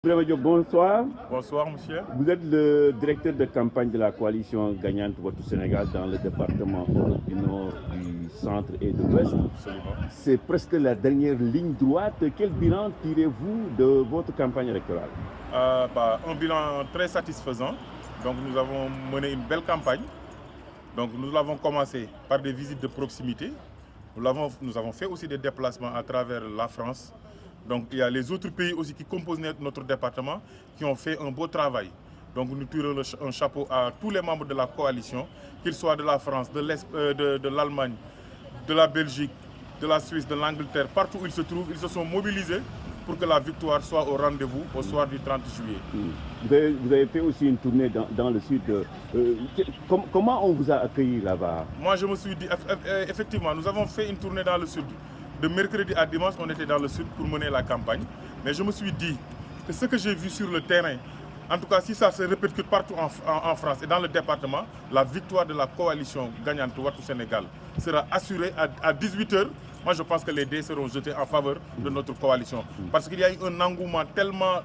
Bonsoir. Bonsoir, monsieur. Vous êtes le directeur de campagne de la coalition gagnante Wattu Sénégal dans le département du Nord, du Centre et de l'Ouest. Absolument. C'est presque la dernière ligne droite. Quel bilan tirez-vous de votre campagne électorale? Un bilan très satisfaisant. Donc, nous avons mené une belle campagne. Donc, nous l'avons commencé par des visites de proximité. Nous avons fait aussi des déplacements à travers la France. Donc il y a les autres pays aussi qui composent notre département qui ont fait un beau travail. Donc nous tirons un chapeau à tous les membres de la coalition, qu'ils soient de la France, de l'Allemagne, de la Belgique, de la Suisse, de l'Angleterre, partout où ils se trouvent, ils se sont mobilisés pour que la victoire soit au rendez-vous au soir du 30 juillet. Vous avez fait aussi une tournée dans le sud. Comment on vous a accueilli là-bas? Moi je me suis dit, effectivement, nous avons fait une tournée dans le sud. De mercredi à dimanche, on était dans le sud pour mener la campagne. Mais je me suis dit que ce que j'ai vu sur le terrain, en tout cas si ça se répercute partout en France et dans le département, la victoire de la coalition gagnante Wattu Sénégal sera assurée à 18h. Moi je pense que les dés seront jetés en faveur de notre coalition. Parce qu'il y a eu un engouement tellement,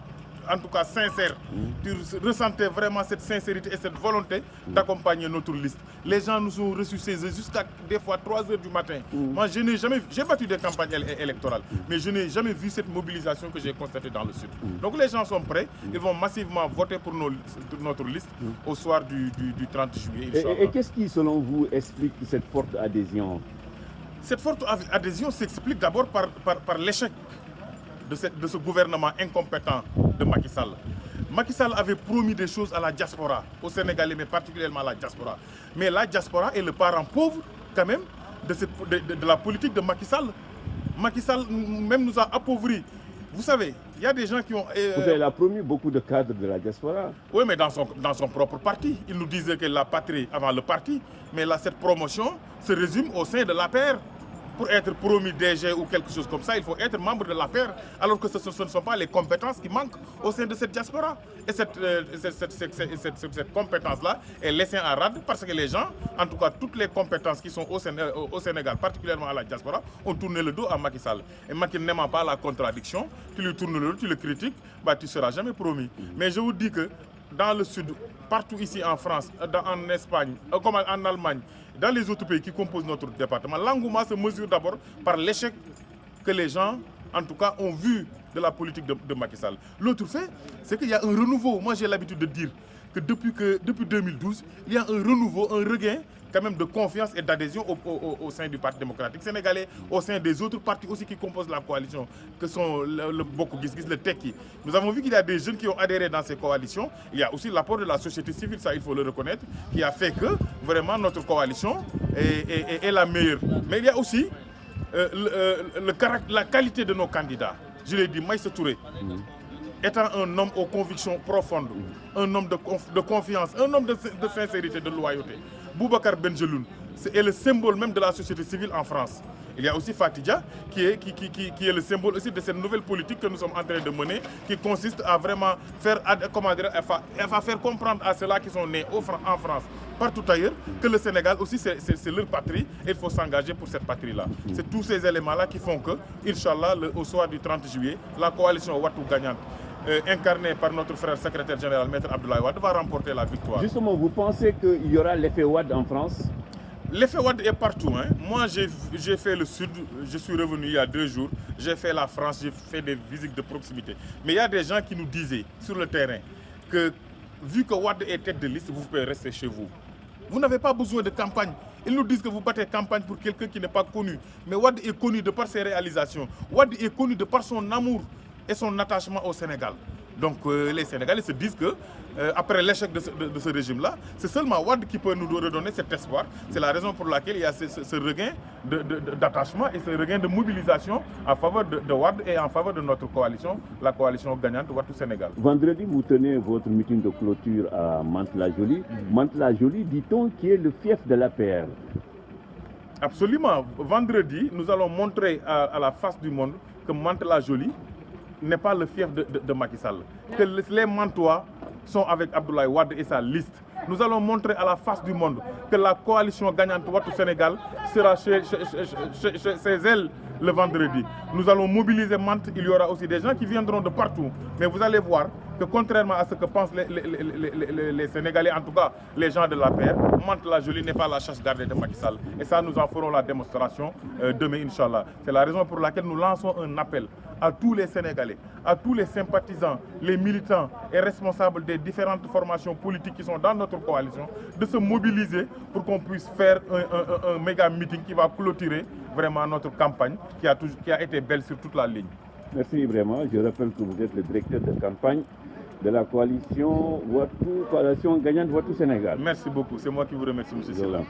en tout cas sincère. Tu ressentais vraiment cette sincérité et cette volonté d'accompagner notre liste. Les gens nous ont reçus jusqu'à des fois 3h du matin. Moi, j'ai battu des campagnes électorales, mais je n'ai jamais vu cette mobilisation que j'ai constatée dans le sud. Donc les gens sont prêts, ils vont massivement voter pour notre liste au soir du 30 juillet. Et qu'est-ce qui, selon vous, explique cette forte adhésion? Cette forte adhésion s'explique d'abord par l'échec de ce gouvernement incompétent de Macky Sall. Macky Sall avait promis des choses à la diaspora, aux Sénégalais, mais particulièrement à la diaspora. Mais la diaspora est le parent pauvre, quand même, de la politique de Macky Sall. Macky Sall même nous a appauvris. Vous savez, il y a des gens qui ont... Vous avez promis beaucoup de cadres de la diaspora. Oui, mais dans son propre parti. Il nous disait que la patrie avant le parti. Mais là, cette promotion se résume au sein de l'APR. Pour être promu DG ou quelque chose comme ça, il faut être membre de l'APR, alors que ce ne sont pas les compétences qui manquent au sein de cette diaspora. Et cette compétence-là est laissée en rade parce que les gens, en tout cas toutes les compétences qui sont au Sénégal, particulièrement à la diaspora, ont tourné le dos à Macky Sall. Et Macky n'aimant pas la contradiction, tu lui tournes le dos, tu le critiques, tu ne seras jamais promu. Mais je vous dis que dans le sud, partout ici en France, en Espagne, comme en Allemagne, dans les autres pays qui composent notre département, l'engouement se mesure d'abord par l'échec que les gens, en tout cas, ont vu de la politique de Macky Sall. L'autre fait, c'est qu'il y a un renouveau. Moi, j'ai l'habitude de dire que depuis 2012, il y a un renouveau, un regain quand même de confiance et d'adhésion au sein du Parti démocratique sénégalais, au sein des autres partis aussi qui composent la coalition, que sont le Bokk Gis Gis, le Tekki. Nous avons vu qu'il y a des jeunes qui ont adhéré dans ces coalitions. Il y a aussi l'apport de la société civile, ça il faut le reconnaître, qui a fait que vraiment notre coalition est la meilleure. Mais il y a aussi la qualité de nos candidats. Je l'ai dit, Maïssa Touré, étant un homme aux convictions profondes, un homme de confiance, un homme de sincérité, de loyauté. Boubacar Benjeloun est le symbole même de la société civile en France. Il y a aussi Fatidja qui est le symbole aussi de cette nouvelle politique que nous sommes en train de mener, qui consiste à vraiment faire comprendre à ceux-là qui sont nés en France, partout ailleurs, que le Sénégal aussi c'est leur patrie et il faut s'engager pour cette patrie-là. C'est tous ces éléments-là qui font que, Inch'Allah, au soir du 30 juillet, la coalition Wattu gagnante, incarnée par notre frère secrétaire général, Maître Abdoulaye Wade, va remporter la victoire. Justement, vous pensez qu'il y aura l'effet Wade en France? L'effet Wade est partout. Moi, j'ai fait le sud, je suis revenu il y a 2 jours, j'ai fait la France, j'ai fait des visites de proximité. Mais il y a des gens qui nous disaient sur le terrain que, vu que Wade est tête de liste, vous pouvez rester chez vous. Vous n'avez pas besoin de campagne. Ils nous disent que vous battez campagne pour quelqu'un qui n'est pas connu. Mais Wade est connu de par ses réalisations. Wade est connu de par son amour et son attachement au Sénégal. Donc les Sénégalais se disent que après l'échec de ce régime-là, c'est seulement Wade qui peut nous redonner cet espoir. C'est la raison pour laquelle il y a ce regain d'attachement et ce regain de mobilisation en faveur de Wade et en faveur de notre coalition, la coalition gagnante Wattu Sénégal. Vendredi, vous tenez votre meeting de clôture à Mantes-la-Jolie. Mantes-la-Jolie, dit-on, qui est le fief de l'APR. Absolument. Vendredi, nous allons montrer à la face du monde que Mantes-la-Jolie n'est pas le fief de Macky Sall. Que les Mantois sont avec Abdoulaye Wade et sa liste. Nous allons montrer à la face du monde que la coalition gagnante Wattu Sénégal sera chez elle le vendredi. Nous allons mobiliser Mantes. Il y aura aussi des gens qui viendront de partout. Mais vous allez voir que contrairement à ce que pensent les Sénégalais, en tout cas les gens de l'APR, Mantes-la-Jolie n'est pas la chasse gardée de Macky Sall. Et ça, nous en ferons la démonstration demain, Inch'Allah. C'est la raison pour laquelle nous lançons un appel à tous les Sénégalais, à tous les sympathisants, les militants et responsables des différentes formations politiques qui sont dans notre coalition, de se mobiliser pour qu'on puisse faire un méga meeting qui va clôturer vraiment notre campagne qui a été belle sur toute la ligne. Merci vraiment. Je rappelle que vous êtes le directeur de campagne de la coalition gagnante Wattu Sénégal. Merci beaucoup. C'est moi qui vous remercie, M. Silla.